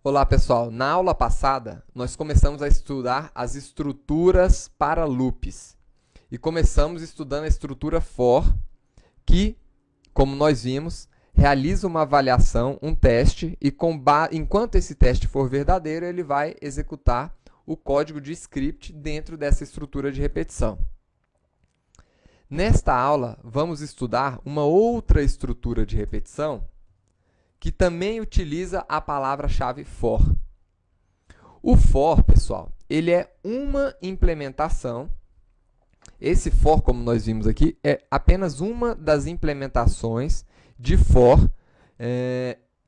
Olá pessoal, na aula passada nós começamos a estudar as estruturas para loops e começamos estudando a estrutura for que, como nós vimos, realiza uma avaliação, um teste e enquanto esse teste for verdadeiro ele vai executar o código de script dentro dessa estrutura de repetição. Nesta aula vamos estudar uma outra estrutura de repetição que também utiliza a palavra-chave for. O for, pessoal, ele é uma implementação. Esse for, como nós vimos aqui, é apenas uma das implementações de for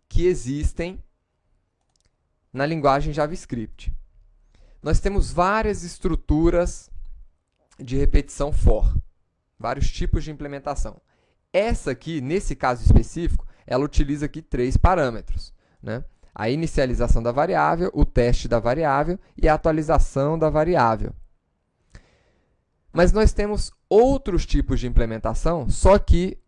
que existem na linguagem JavaScript. Nós temos várias estruturas de repetição for, vários tipos de implementação. Essa aqui, nesse caso específico, ela utiliza aqui 3 parâmetros, né? A inicialização da variável, o teste da variável e a atualização da variável. Mas nós temos outros tipos de implementação, só que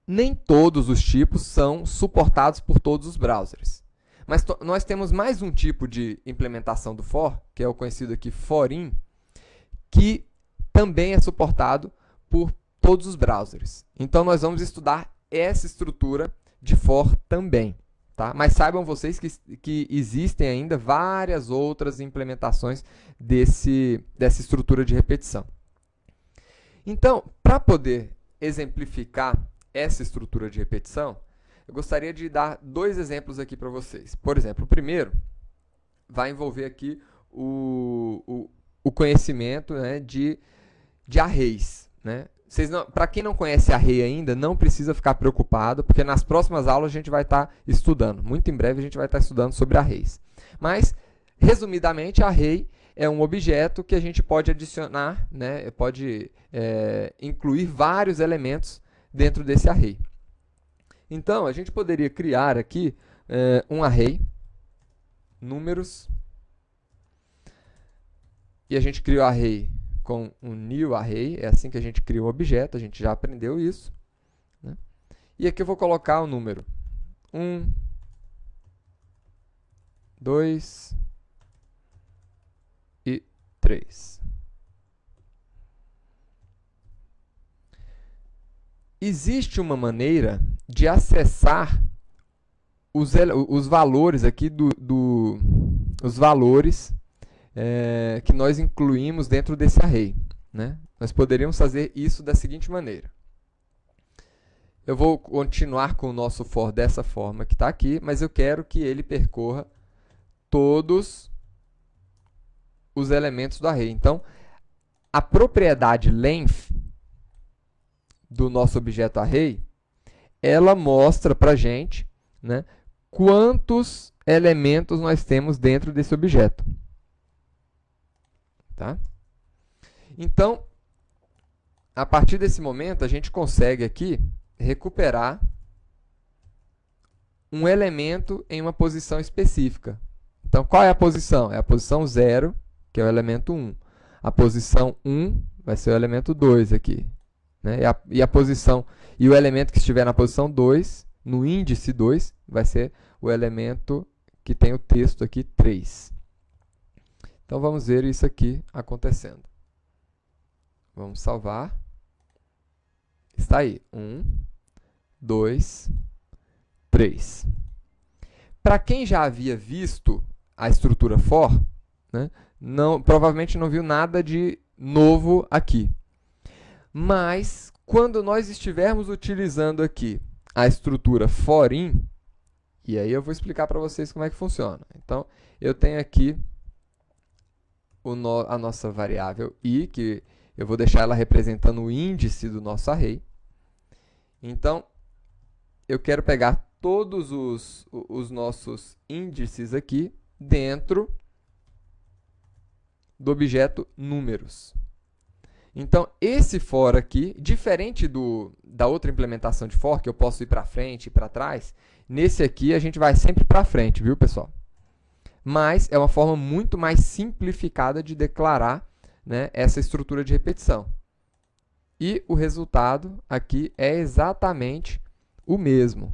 nem todos os tipos são suportados por todos os browsers. Mas nós temos mais um tipo de implementação do for, que é o conhecido aqui forin, que também é suportado por todos os browsers. Então, nós vamos estudar essa estrutura de for também. Tá? Mas saibam vocês que existem ainda várias outras implementações dessa estrutura de repetição. Então, para poder exemplificar essa estrutura de repetição, eu gostaria de dar 2 exemplos aqui para vocês. Por exemplo, o primeiro vai envolver aqui o conhecimento, né, de arrays, né? Para quem não conhece array ainda, não precisa ficar preocupado, porque nas próximas aulas a gente vai estar estudando. Muito em breve a gente vai estar estudando sobre arrays. Mas, resumidamente, array é um objeto que a gente pode adicionar, né, pode incluir vários elementos dentro desse array. Então, a gente poderia criar aqui um array, números, e a gente cria o array com um new array, é assim que a gente cria um objeto, a gente já aprendeu isso, né? E aqui eu vou colocar o número 1, 2 e 3. Existe uma maneira de acessar os valores aqui os valores que nós incluímos dentro desse array, né? Nós poderíamos fazer isso da seguinte maneira. Eu vou continuar com o nosso for dessa forma que está aqui, mas eu quero que ele percorra todos os elementos do array. Então, a propriedade length do nosso objeto array, ela mostra para a gente, né, quantos elementos nós temos dentro desse objeto. Tá? Então, a partir desse momento, a gente consegue aqui recuperar um elemento em uma posição específica. Então, qual é a posição? É a posição 0, que é o elemento 1. A posição 1 vai ser o elemento 2 aqui, né? E o elemento que estiver na posição 2, no índice 2, vai ser o elemento que tem o texto aqui 3. Então, vamos ver isso aqui acontecendo. Vamos salvar. Está aí. 1, 2, 3. Para quem já havia visto a estrutura for, né, provavelmente não viu nada de novo aqui. Mas, quando nós estivermos utilizando aqui a estrutura forin, e aí eu vou explicar para vocês como é que funciona. Então, eu tenho aqui a nossa variável i, que eu vou deixar ela representando o índice do nosso array. Então, eu quero pegar todos os nossos índices aqui dentro do objeto números. Então, esse for aqui, diferente da outra implementação de for, que eu posso ir para frente e para trás, nesse aqui a gente vai sempre para frente, viu, pessoal? Mas é uma forma muito mais simplificada de declarar, né, essa estrutura de repetição. E o resultado aqui é exatamente o mesmo.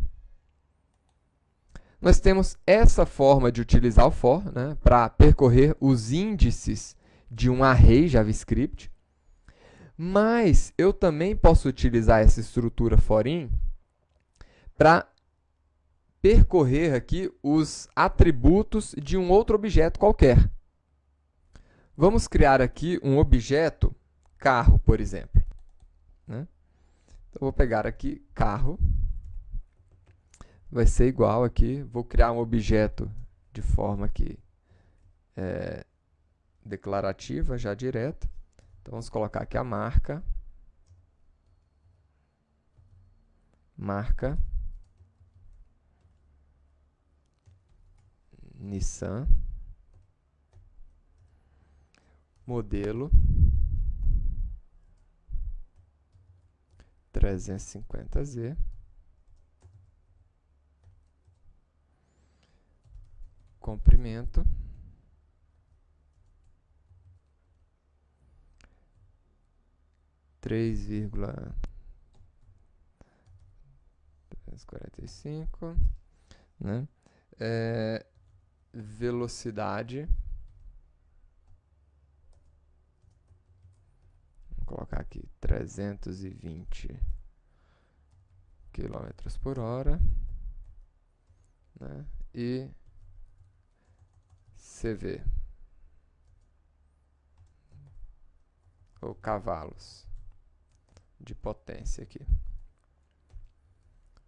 nós temos essa forma de utilizar o for, né, para percorrer os índices de um array JavaScript. Mas eu também posso utilizar essa estrutura forin para percorrer aqui os atributos de um outro objeto qualquer. Vamos criar aqui um objeto carro, por exemplo, né? Então, vou pegar aqui carro, vai ser igual aqui, vou criar um objeto de forma aqui declarativa, já direto. Então, vamos colocar aqui a marca Nissan, modelo 350Z, comprimento 3,345, né? Velocidade, vou colocar aqui 320 km/h, né? E CV, ou cavalos de potência aqui.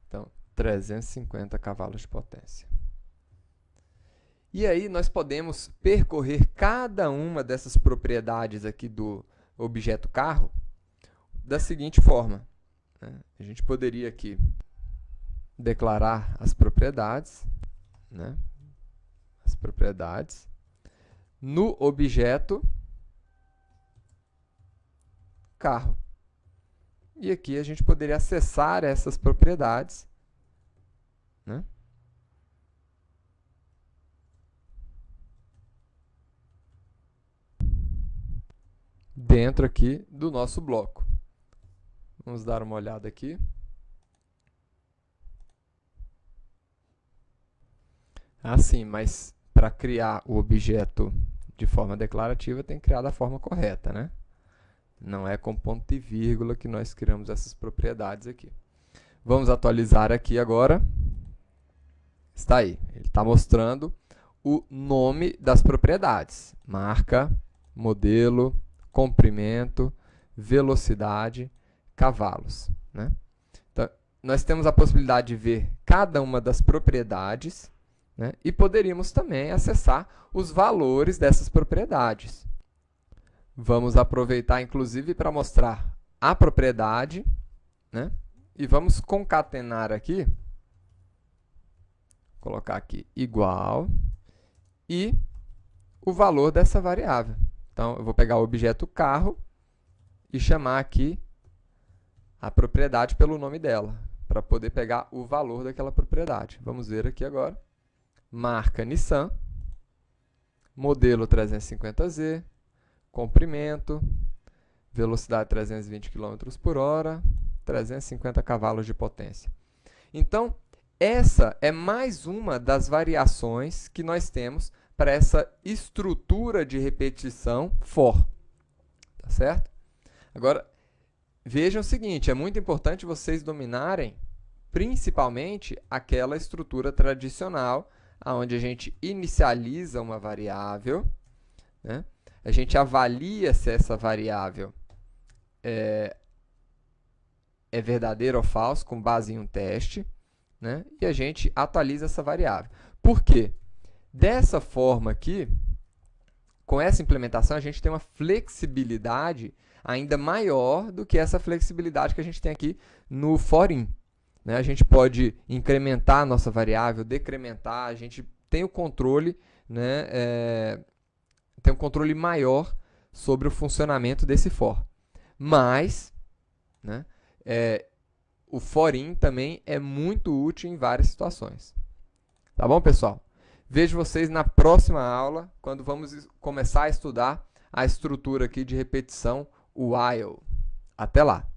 Então, 350 cavalos de potência. E aí nós podemos percorrer cada uma dessas propriedades aqui do objeto carro da seguinte forma, né? A gente poderia aqui declarar as propriedades, né? As propriedades no objeto carro. E aqui a gente poderia acessar essas propriedades, né? Dentro aqui do nosso bloco. Vamos dar uma olhada aqui. Assim, mas para criar o objeto de forma declarativa, tem que criar da forma correta, né? Não é com ponto e vírgula que nós criamos essas propriedades aqui. Vamos atualizar aqui agora. Está aí. Ele está mostrando o nome das propriedades. Marca, modelo, comprimento, velocidade, cavalos, né? Então, nós temos a possibilidade de ver cada uma das propriedades, né? E poderíamos também acessar os valores dessas propriedades. Vamos aproveitar, inclusive, para mostrar a propriedade, né? E vamos concatenar aqui, colocar aqui igual, e o valor dessa variável. Então, eu vou pegar o objeto carro e chamar aqui a propriedade pelo nome dela, para poder pegar o valor daquela propriedade. Vamos ver aqui agora. Marca Nissan, modelo 350Z, comprimento, velocidade 320 km/h, 350 cavalos de potência. Então, essa é mais uma das variações que nós temos para essa estrutura de repetição for. Tá certo? Agora, vejam o seguinte, é muito importante vocês dominarem principalmente aquela estrutura tradicional, onde a gente inicializa uma variável, né? A gente avalia se essa variável é verdadeira ou falsa, com base em um teste, né? E a gente atualiza essa variável. Por quê? Dessa forma aqui, com essa implementação, a gente tem uma flexibilidade ainda maior do que essa flexibilidade que a gente tem aqui no forin, né? A gente pode incrementar a nossa variável, decrementar, a gente tem o controle, né? Tem um controle maior sobre o funcionamento desse for. Mas, né, o forin também é muito útil em várias situações. Tá bom, pessoal? Vejo vocês na próxima aula, quando vamos começar a estudar a estrutura aqui de repetição while. Até lá!